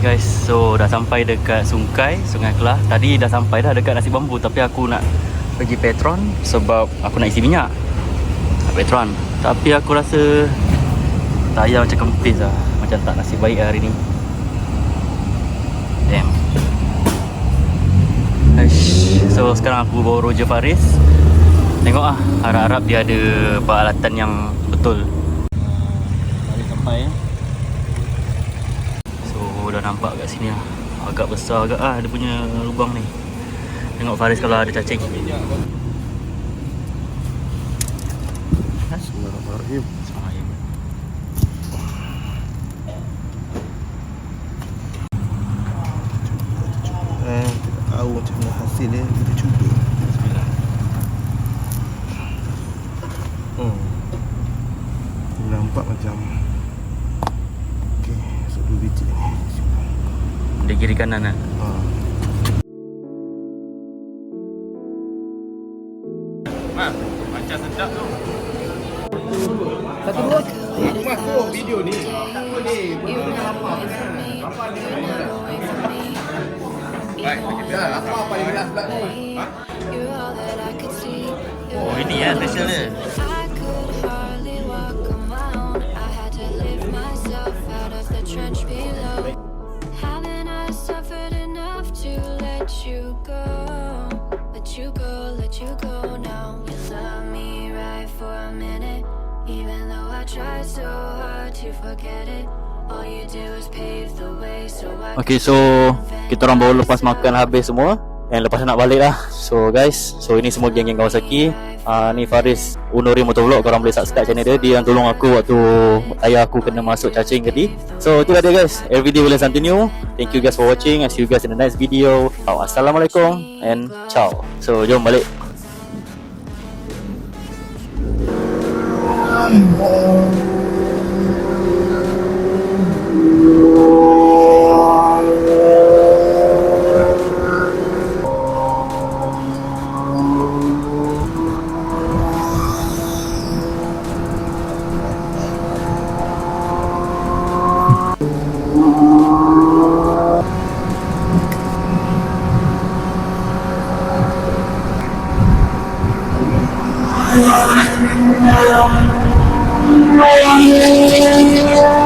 Guys, so dah sampai dekat Sungai Kelah. Tadi dah sampai dah dekat Nasi Bambu, tapi aku nak pergi Petron sebab aku nak isi minyak Petron. Tapi aku rasa tayar macam kempis lah, macam tak nasib baik hari ni. Damn. So sekarang aku bawa Roger Faris. Tengok lah, harap-harap dia ada peralatan yang betul. Mari sampai ya. Dah nampak kat sini lah. Agak besar agak lah dia punya lubang ni. Tengok Faris kalau ada cacing. Bismillahirrahmanirrahim. Kita tahu macam mana hasil dia, kita cuba. Bismillah. Nampak macam okey, so 2 biji ni. Di kiri kanan lah. Macam sedap tu. Masuk video ni. Tak boleh. Boleh lapar. Baik, kita lapar paling last pula. Ha? Oh, ini ya special dia. Let you go now. You love me right for a minute, even though I tried so hard to forget it. All you do is pave the way, so I Okay, so kita orang baru lepas makan habis semua. Dan lepas nak balik lah. So guys, so ini semua geng-geng Kawasaki. Ni Faris Unuri Motovlog. Korang boleh subscribe channel dia. Dia yang tolong aku waktu ayah aku kena masuk cacing tadi. So itulah dia guys. Every day will continue. Thank you guys for watching. I see you guys in the next video. Assalamualaikum and ciao. So jom balik. Yeah.